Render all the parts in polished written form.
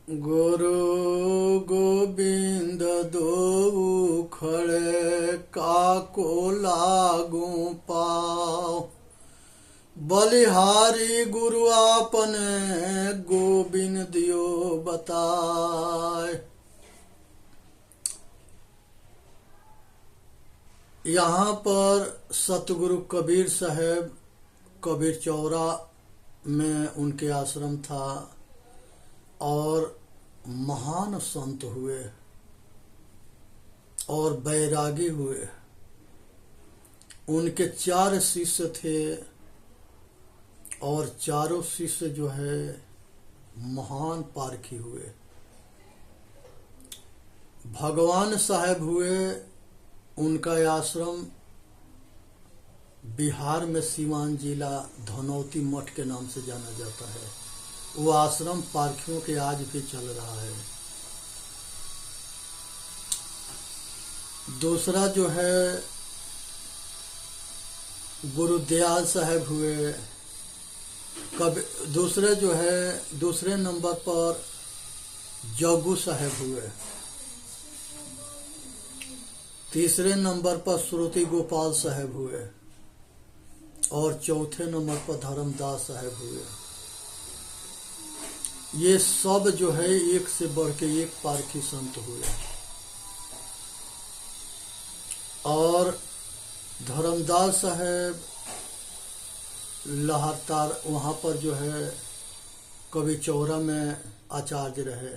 गुरु गोविंद दोऊ खड़े काको लागू पाओ। बलिहारी गुरु आपने गोविंद दियो बताए। यहाँ पर सतगुरु कबीर साहब कबीर चौरा में उनके आश्रम था और महान संत हुए और बैरागी हुए। उनके 4 शिष्य थे और चारों शिष्य जो है महान पारखी हुए। भगवान साहब हुए, उनका आश्रम बिहार में सीवान जिला धनौती मठ के नाम से जाना जाता है। वो आश्रम पारखियों के आज भी चल रहा है। दूसरा जो है गुरुदयाल साहब हुए। दूसरे नंबर पर जग्गू साहब हुए। तीसरे नंबर पर श्रुति गोपाल साहब हुए और चौथे नंबर पर धर्मदास साहब हुए। ये सब जो है एक से बढ़ के एक पारखी संत हुए। और धर्मदास साहब लहरतार वहाँ पर जो है कबीर चौरा में आचार्य रहे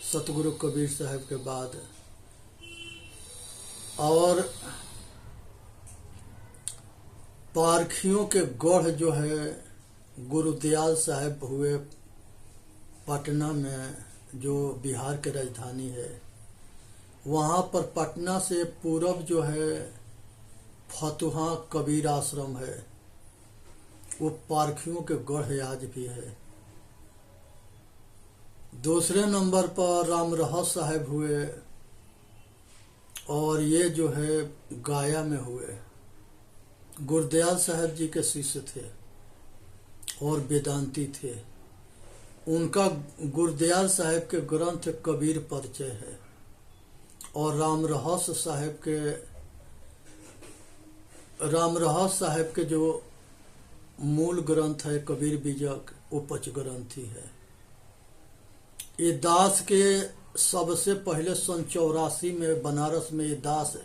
सतगुरु कबीर साहब के बाद। और पारखियों के गढ़ जो है गुरुदयाल साहब हुए पटना में, जो बिहार की राजधानी है। वहाँ पर पटना से पूरब जो है फतुहा कबीर आश्रम है। वो पारखियों के गढ़ आज भी है। दूसरे नंबर पर राम रहस साहब हुए और ये जो है गाया में हुए। गुरुदयाल साहब जी के शिष्य थे और वेदांती थे। उनका गुरुदयाल साहब के ग्रंथ कबीर परिचय है और राम रहस साहब के जो मूल ग्रंथ है कबीर बीजक, वो पंचग्रंथी है। ये दास के सबसे पहले सन 84 में बनारस में ये दास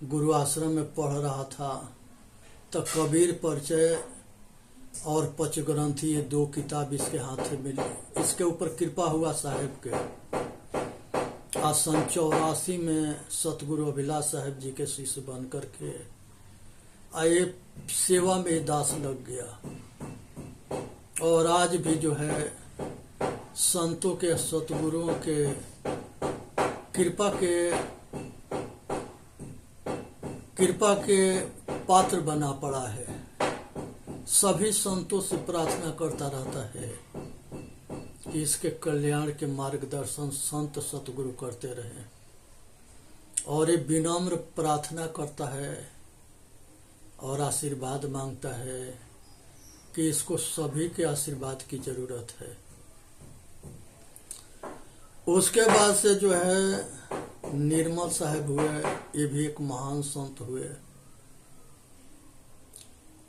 गुरु आश्रम में पढ़ रहा था, तो कबीर परिचय और पंचग्रंथी ये 2 किताब इसके हाथ में मिली। इसके ऊपर कृपा हुआ साहब के। आज सन 84 में सतगुरु अभिलाष साहब जी के शिष्य बन करके आए सेवा में दास लग गया। और आज भी जो है संतों के सतगुरुओं के कृपा के पात्र बना पड़ा है। सभी संतों से प्रार्थना करता रहता है कि इसके कल्याण के मार्गदर्शन संत सतगुरु करते रहे। और ये विनम्र प्रार्थना करता है और आशीर्वाद मांगता है कि इसको सभी के आशीर्वाद की जरूरत है। उसके बाद से जो है निर्मल साहब हुए, ये भी एक महान संत हुए।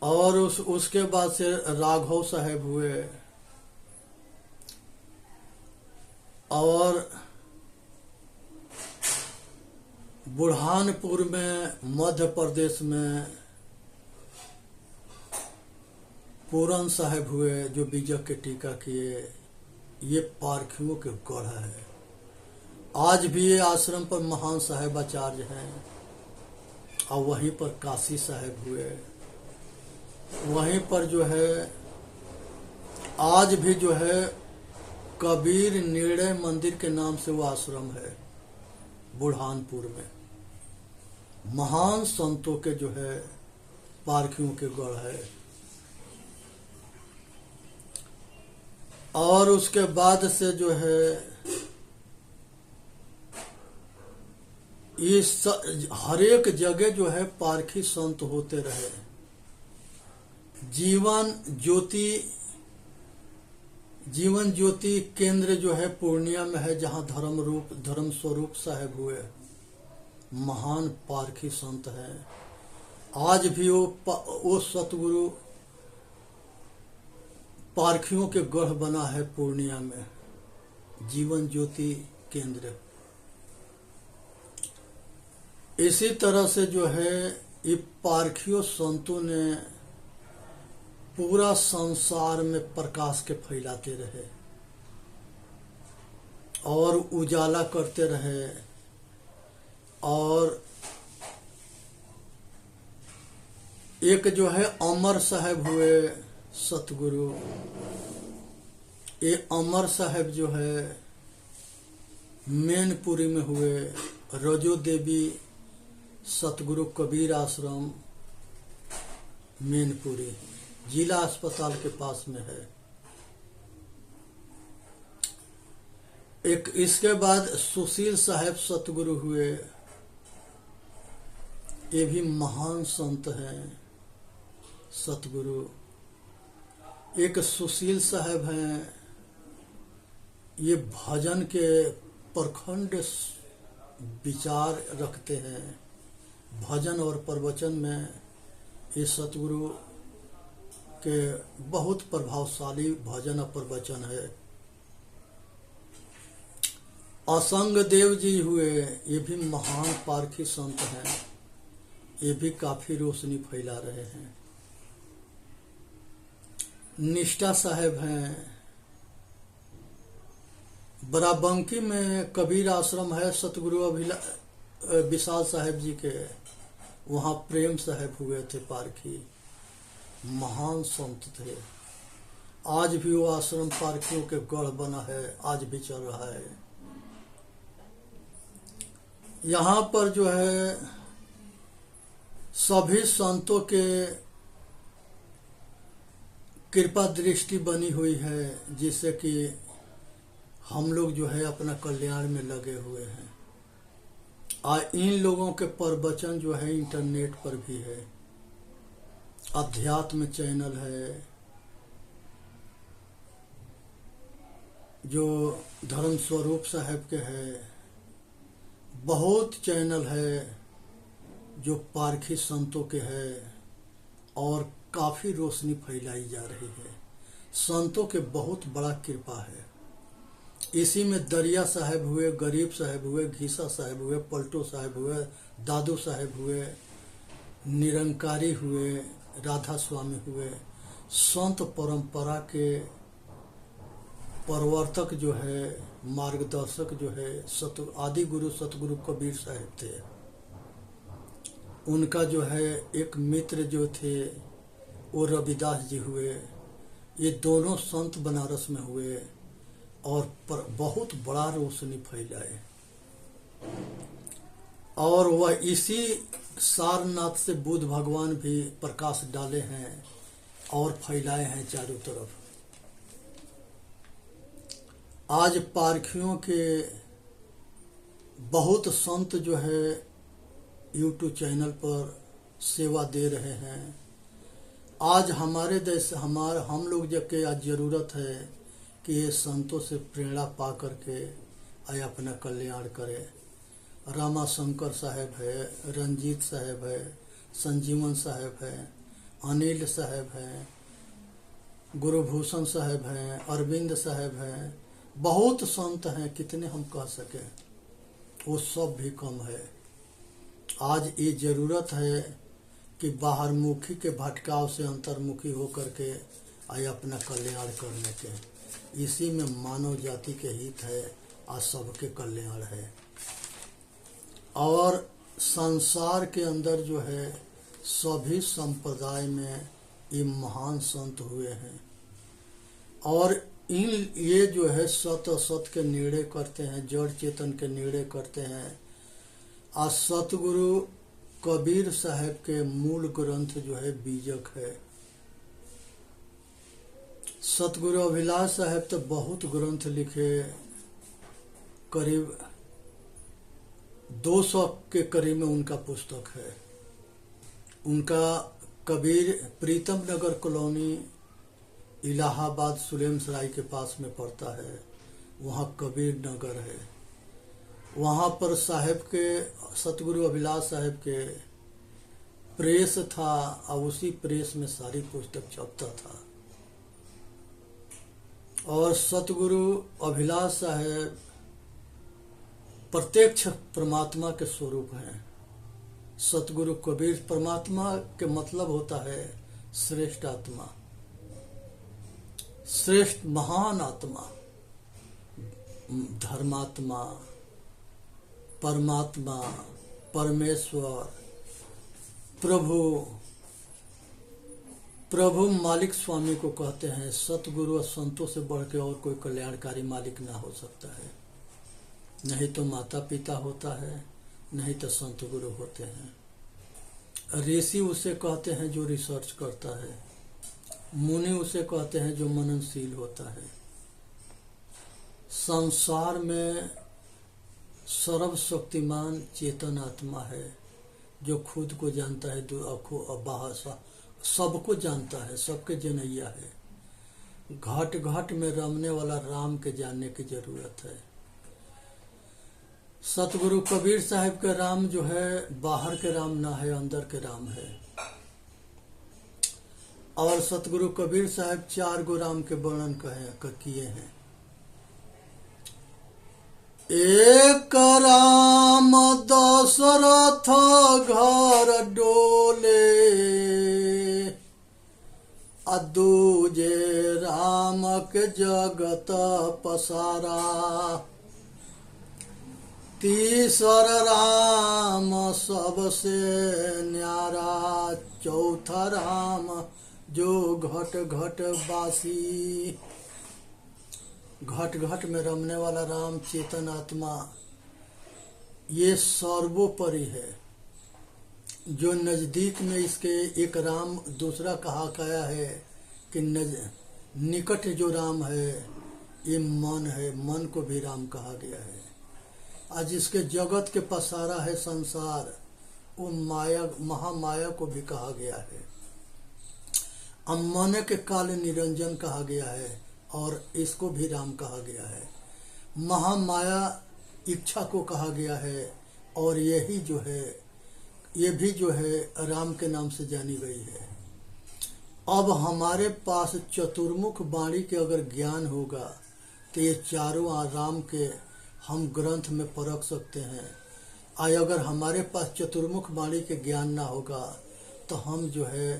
और उसके बाद से राघव साहब हुए। और बुरहानपुर में मध्य प्रदेश में पूरन साहब हुए, जो बीजक के टीका किए। ये पारखियों के गढ़ है। आज भी ये आश्रम पर महान साहब आचार्य हैं। और वहीं पर काशी साहब हुए। वहीं पर जो है आज भी जो है कबीर निर्णय मंदिर के नाम से वो आश्रम है बुरहानपुर में। महान संतों के जो है पारखियों के गढ़ है। और उसके बाद से जो है ये हर एक जगह जो है पारखी संत होते रहे। जीवन ज्योति जीवन ज्योति केंद्र जो है पूर्णिया में है, जहाँ धर्म स्वरूप साहेब हुए महान पारखी संत हैं। आज भी वो सतगुरु पारखियों के गढ़ बना है पूर्णिया में, जीवन ज्योति केंद्र। इसी तरह से जो है ये पारखियों संतों ने पूरा संसार में प्रकाश के फैलाते रहे और उजाला करते रहे। और एक जो है अमर साहब हुए सतगुरु, ये अमर साहब जो है मैनपुरी में हुए, रजो देवी सतगुरु कबीर आश्रम मैनपुरी जिला अस्पताल के पास में है। एक इसके बाद सुशील साहब सतगुरु हुए, ये भी महान संत हैं सतगुरु। एक सुशील साहब हैं, ये भजन के प्रखंड विचार रखते हैं। भजन और प्रवचन में ये सतगुरु के बहुत प्रभावशाली भजन और प्रवचन है। असंग देव जी हुए, ये भी महान पारखी संत हैं, ये भी काफी रोशनी फैला रहे हैं। निष्ठा साहब हैं, बराबंकी में कबीर आश्रम है सतगुरु विशाल साहब जी के, वहाँ प्रेम साहब हुए थे पारखी, महान संत थे। आज भी वो आश्रम पारखियों के गढ़ बना है, आज भी चल रहा है। यहाँ पर जो है सभी संतों के कृपा दृष्टि बनी हुई है, जिससे कि हम लोग जो है अपना कल्याण में लगे हुए हैं। इन लोगों के प्रवचन जो है इंटरनेट पर भी है, अध्यात्म चैनल है, जो धर्म स्वरूप साहब के है, बहुत चैनल है जो पारखी संतों के है, और काफी रोशनी फैलाई जा रही है। संतों के बहुत बड़ा कृपा है। इसी में दरिया साहब हुए, गरीब साहब हुए, घीसा साहब हुए, पलटो साहब हुए, दादू साहब हुए, निरंकारी हुए, राधा स्वामी हुए, संत परंपरा के प्रवर्तक जो है, मार्गदर्शक जो है आदि गुरु सतगुरु कबीर साहब थे। उनका जो है एक मित्र जो थे वो रविदास जी हुए। ये दोनों संत बनारस में हुए और बहुत बड़ा रोशनी फैलाए, और वह इसी सारनाथ से बुद्ध भगवान भी प्रकाश डाले हैं और फैलाए हैं चारों तरफ। आज पारखियों के बहुत संत जो है यूट्यूब चैनल पर सेवा दे रहे हैं। आज हमारे देश हम लोग जबकि आज जरूरत है कि ये संतों से प्रेरणा पा करके आए अपना कल्याण करें। रामा शंकर साहब है, रंजीत साहब है, संजीवन साहब है, अनिल साहब है, गुरुभूषण साहब हैं, अरविंद साहब हैं, बहुत संत हैं, कितने हम कह सके, वो सब भी कम है। आज ये जरूरत है कि बाहरमुखी के भटकाव से अंतर्मुखी होकर के आए अपना कल्याण करने के। इसी में मानव जाति के हित है, आज सबके कल्याण है। और संसार के अंदर जो है सभी संप्रदाय में ये महान संत हुए हैं, और ये जो है सत असत के निर्णय करते हैं, जड़ चेतन के निर्णय करते हैं। आज सतगुरु कबीर साहब के मूल ग्रंथ जो है बीजक है। सतगुरु अभिलाष साहब तो बहुत ग्रंथ लिखे, करीब 200 के करीब में उनका पुस्तक है। उनका कबीर प्रीतम नगर कॉलोनी इलाहाबाद सुलेमसराय के पास में पड़ता है, वहाँ कबीर नगर है। वहाँ पर साहेब के, सतगुरु अभिलाष साहेब के प्रेस था और उसी प्रेस में सारी पुस्तक छपता था। और सतगुरु अभिलाष साहेब प्रत्यक्ष परमात्मा के स्वरूप हैं। सतगुरु कबीर, परमात्मा के मतलब होता है श्रेष्ठ आत्मा, श्रेष्ठ महान आत्मा, धर्मात्मा, परमात्मा, परमेश्वर, प्रभु मालिक स्वामी को कहते हैं। सतगुरु और संतों से बढ़ के और कोई कल्याणकारी मालिक ना हो सकता है। नहीं तो माता पिता होता है, नहीं तो संत गुरु होते हैं। ऋषि उसे कहते हैं जो रिसर्च करता है, मुनि उसे कहते हैं जो मननशील होता है। संसार में सर्वशक्तिमान चेतन आत्मा है जो खुद को जानता है, बाहर सबको जानता है, सबके जनैया है। घट घट में रमने वाला राम के जानने की जरूरत है। सतगुरु कबीर साहिब का राम जो है बाहर के राम ना है, अंदर के राम है। और सतगुरु कबीर साहिब 4 गो राम के वर्णन किए हैं। एक राम दशरथ घर डोले, दूजे राम के जगत पसारा, तीसर राम सबसे न्यारा, चौथा राम जो घट घट बासी। घट घट में रमने वाला राम चेतन आत्मा ये सर्वोपरि है। जो नजदीक में इसके एक राम दूसरा कहा गया है कि निकट जो राम है ये मन है, मन को भी राम कहा गया है। आज इसके जगत के पसारा है संसार, वो माया, महामाया को भी कहा गया है। मन के काल निरंजन कहा गया है और इसको भी राम कहा गया है। महामाया इच्छा को कहा गया है और यही जो है, ये भी जो है राम के नाम से जानी गई है। अब हमारे पास चतुर्मुख वाणी के अगर ज्ञान होगा तो ये चारों राम के हम ग्रंथ में परख सकते हैं। अगर हमारे पास चतुर्मुख वाणी के ज्ञान ना होगा तो हम जो है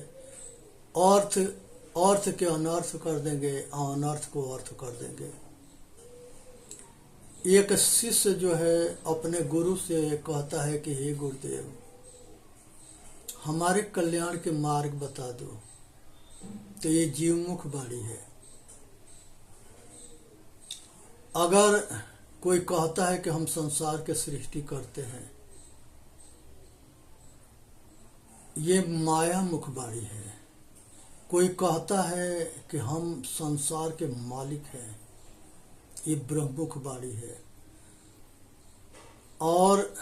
अर्थ के अनर्थ कर देंगे और अनर्थ को अर्थ कर देंगे। एक शिष्य जो है अपने गुरु से कहता है कि हे गुरुदेव, हमारे कल्याण के मार्ग बता दो। तो ये जीवमुख वाणी है। अगर कोई कहता है कि हम संसार के सृष्टि करते हैं, ये माया मुख वाणी है। कोई कहता है कि हम संसार के मालिक हैं, ये ब्रह्ममुख वाणी है। और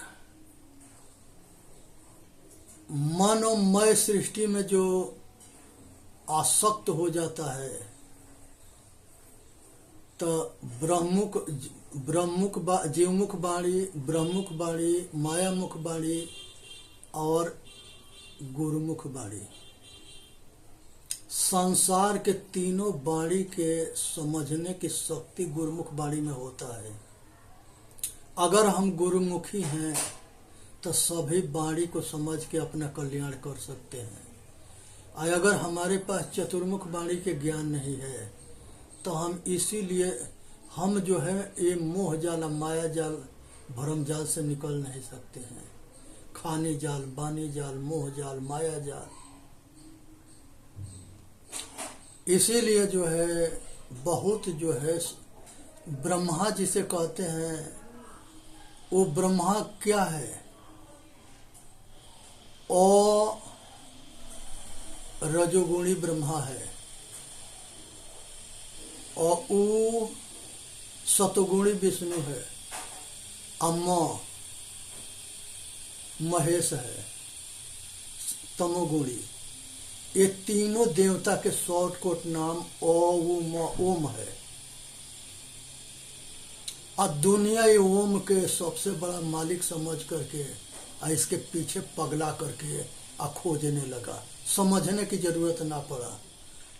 मनोमय सृष्टि में जो आसक्त हो जाता है तो जीवमुख वाणी, ब्रह्ममुख वाणी, मायामुख वाणी और गुरुमुख वाणी, संसार के तीनों वाणी के समझने की शक्ति गुरुमुख वाणी में होता है। अगर हम गुरुमुखी हैं तो सभी वाणी को समझ के अपना कल्याण कर सकते हैं। अगर हमारे पास चतुर्मुख वाणी के ज्ञान नहीं है तो हम इसीलिए हम जो है ये मोह जाल, माया जाल, भ्रम जाल से निकल नहीं सकते हैं। खानी जाल, बानी जाल, मोह जाल, माया जाल। इसीलिए जो है बहुत जो है ब्रह्मा जिसे कहते हैं, वो ब्रह्मा क्या है? ओ रजोगुणी ब्रह्मा है और ऊ सतोगुणी विष्णु है, अम्मा महेश है तमोगुणी। ये तीनों देवता के शॉर्टकट नाम ओम है। और दुनिया ये ओम के सबसे बड़ा मालिक समझ करके और इसके पीछे पगला करके खोजने लगा, समझने की जरूरत ना पड़ा।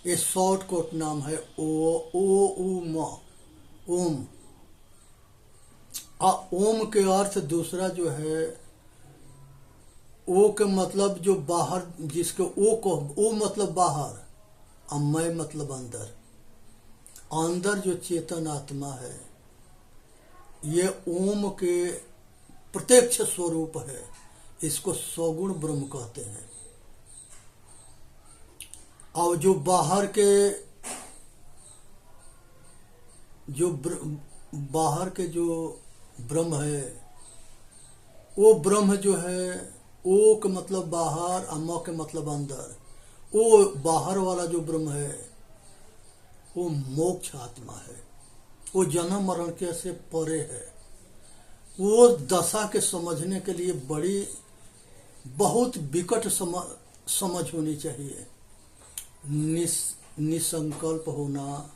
ये शॉर्टकट नाम है ओम। ओम के अर्थ दूसरा जो है, ओ के मतलब जो बाहर, जिसके ओ मतलब बाहर और मैं मतलब अंदर। अंदर जो चेतन आत्मा है ये ओम के प्रत्यक्ष स्वरूप है। इसको सगुण ब्रह्म कहते हैं। और जो बाहर के जो ब्रह्म है, वो ब्रह्म जो है, ओ के मतलब बाहर और म के मतलब अंदर। वो बाहर वाला जो ब्रह्म है वो मोक्ष आत्मा है, वो जन्म मरण के से परे है। वो दशा के समझने के लिए बहुत विकट समझ होनी चाहिए। निसंकल्प होना,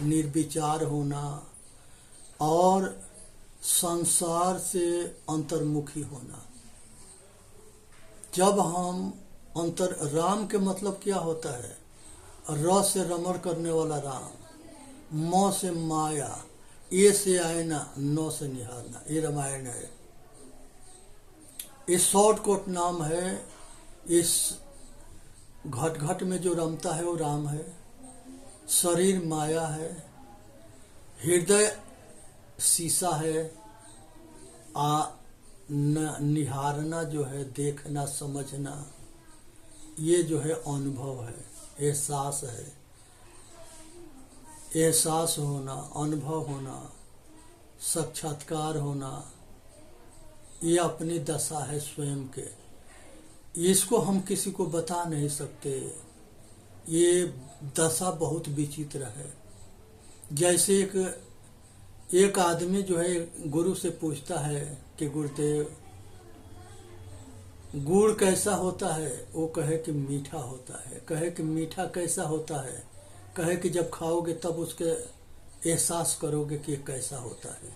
निर्विचार होना और संसार से अंतर्मुखी होना। जब हम राम के मतलब क्या होता है? र से रमण करने वाला राम, म से माया, ए से आयना, न से निहारना, ये रामायण है। इस शॉर्टकट नाम है। इस घट घट में जो रमता है वो राम है, शरीर माया है, हृदय शीशा है, निहारना जो है, देखना समझना, ये जो है अनुभव है, एहसास है। एहसास होना, अनुभव होना, साक्षात्कार होना, ये अपनी दशा है स्वयं के। इसको हम किसी को बता नहीं सकते। ये दशा बहुत विचित्र है। जैसे एक आदमी जो है गुरु से पूछता है कि गुरुदेव गुड़ कैसा होता है? वो कहे कि मीठा होता है। कहे कि मीठा कैसा होता है? कहे कि जब खाओगे तब उसके एहसास करोगे कि कैसा होता है।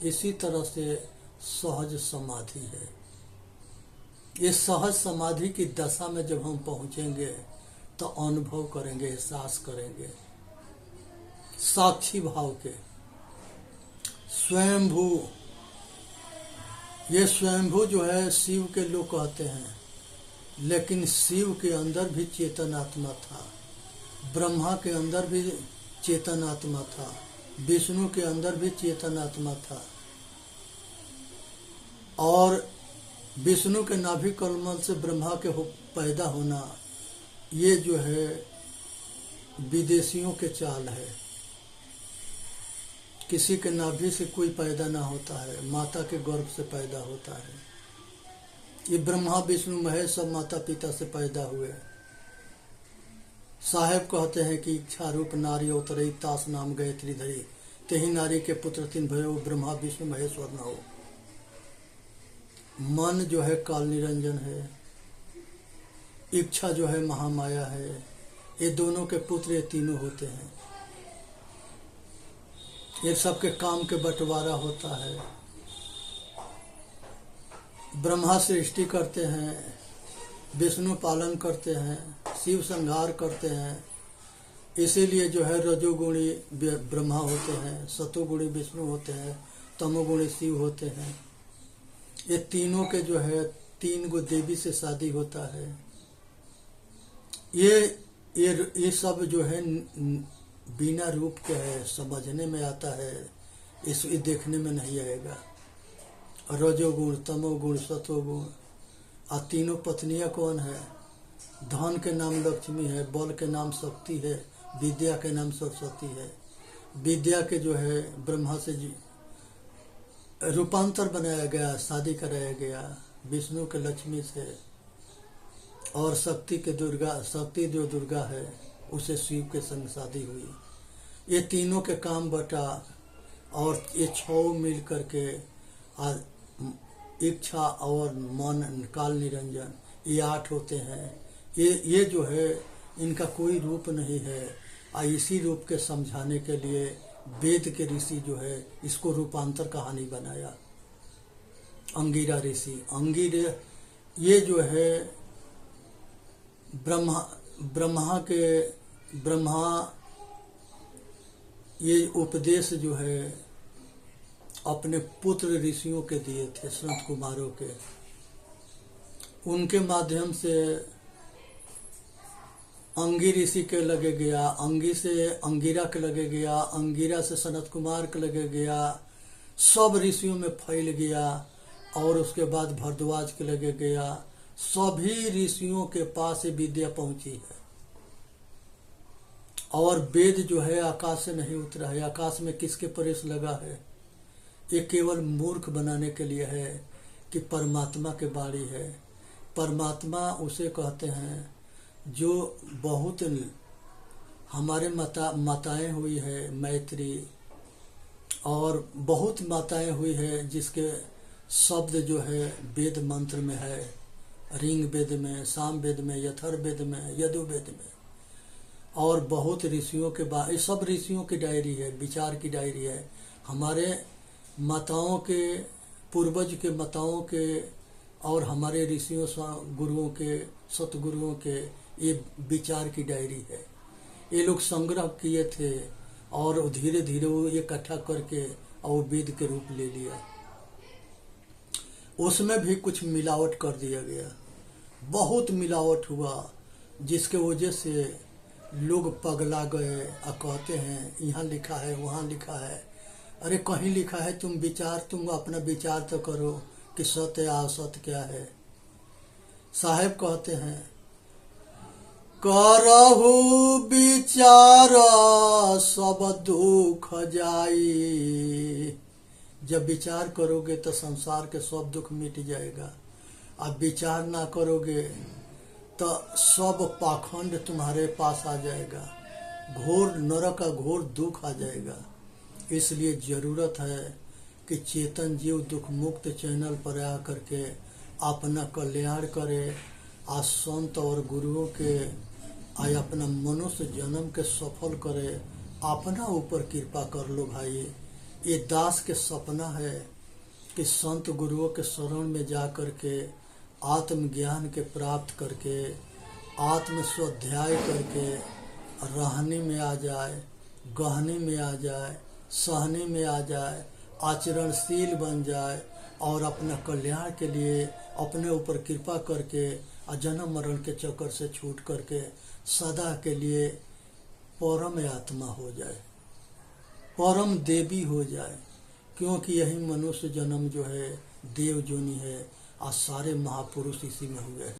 इसी तरह से सहज समाधि है। इस सहज समाधि की दशा में जब हम पहुंचेंगे तो अनुभव करेंगे, एहसास करेंगे साक्षी भाव के। स्वयंभू, ये स्वयंभू जो है शिव के लोग कहते हैं, लेकिन शिव के अंदर भी चेतन आत्मा था, ब्रह्मा के अंदर भी चेतन आत्मा था, विष्णु के अंदर भी चेतन आत्मा था। और विष्णु के नाभि कमल से ब्रह्मा के पैदा होना, ये जो है विदेशियों के चाल है। किसी के नाभि से कोई पैदा ना होता है, माता के गर्भ से पैदा होता है। ये ब्रह्मा विष्णु महेश सब माता पिता से पैदा हुए। साहेब कहते हैं कि इच्छा रूप नारी अवतरई, तास नाम गायत्री धरी, तेही नारी के पुत्र तीन भयो, ब्रह्मा विष्णु महेश्वर न हो। मन जो है काल निरंजन है, इच्छा जो है महामाया है। ये दोनों के पुत्र ये तीनों होते हैं। ये सबके काम के बंटवारा होता है। ब्रह्मा सृष्टि करते हैं, विष्णु पालन करते हैं, शिव संहार करते हैं। इसीलिए जो है रजोगुणी ब्रह्मा होते हैं, सतोगुणी विष्णु होते हैं, तमोगुणी शिव होते हैं। ये तीनों के जो है 3 गो देवी से शादी होता है। ये सब जो है बिना रूप के है, समझने में आता है, इसे देखने में नहीं आएगा। रजोगुण, तमोगुण, सतोगुण। और तीनों पत्नियां कौन है? धन के नाम लक्ष्मी है, बल के नाम शक्ति है, विद्या के नाम सरस्वती है। विद्या के जो है ब्रह्मा से रूपांतर बनाया गया, शादी कराया गया विष्णु के लक्ष्मी से। और शक्ति के शक्ति जो दुर्गा है उसे शिव के संग शादी हुई। ये तीनों के काम बटा और ये 6 मिल करके इच्छा और मन काल निरंजन, ये 8 होते हैं। ये जो है इनका कोई रूप नहीं है। इसी रूप के समझाने के लिए वेद के ऋषि जो है इसको रूपांतर कहानी बनाया। अंगिरा ऋषि, अंगिरा ये जो है ब्रह्मा ये उपदेश जो है अपने पुत्र ऋषियों के दिए थे, संत कुमारों के। उनके माध्यम से अंगी ऋषि के लगे गया, अंगी से अंगिरा के लगे गया, अंगिरा से सनत कुमार के लगे गया, सब ऋषियों में फैल गया। और उसके बाद भरद्वाज के लगे गया। सभी ऋषियों के पास ये विद्या पहुंची है। और वेद जो है आकाश से नहीं उतरा है। आकाश में किसके प्रवेश लगा है? ये केवल मूर्ख बनाने के लिए है कि परमात्मा के बाणी है। परमात्मा उसे कहते हैं जो बहुत हमारे माताएं हुई है, मैत्री और बहुत माताएं हुई है जिसके शब्द जो है वेद मंत्र में है, ऋग वेद में, साम वेद में, यथर्व वेद में, यजुर्वेद में। और बहुत ऋषियों के बाद सब ऋषियों की डायरी है, विचार की डायरी है। हमारे माताओं के, पूर्वज के माताओं के और हमारे ऋषियों गुरुओं के, सतगुरुओं के ये विचार की डायरी है। ये लोग संग्रह किए थे और धीरे धीरे वो इकट्ठा करके और वेद के रूप ले लिया। उसमें भी कुछ मिलावट कर दिया गया, बहुत मिलावट हुआ, जिसके वजह से लोग पगला गए और कहते हैं यहाँ लिखा है, वहाँ लिखा है। अरे कहीं लिखा है तुम अपना विचार तो करो कि सत्य असत्य क्या है। साहेब कहते हैं करहु विचार सब दुख जाई। जब विचार करोगे तो संसार के सब दुख मिट जाएगा। अब विचार ना करोगे तो सब पाखंड तुम्हारे पास आ जाएगा, घोर नरक का घोर दुख आ जाएगा। इसलिए जरूरत है कि चेतन जीव दुख मुक्त चैनल पर आ करके अपना कल्याण करे, आज संत और गुरुओं के आज अपना मनुष्य जन्म के सफल करे, अपना ऊपर कृपा कर लो भाई। ये दास के सपना है कि संत गुरुओं के शरण में जा करके आत्मज्ञान के प्राप्त करके, आत्म स्वाध्याय करके रहने में आ जाए, गहने में आ जाए, सहने में आ जाए, आचरणशील बन जाए और अपना कल्याण के लिए अपने ऊपर कृपा करके जन्म मरण के चक्कर से छूट करके सदा के लिए परम आत्मा हो जाए, परम देवी हो जाए। क्योंकि यही मनुष्य जन्म जो है देव जोनी है और सारे महापुरुष इसी में हुए हैं।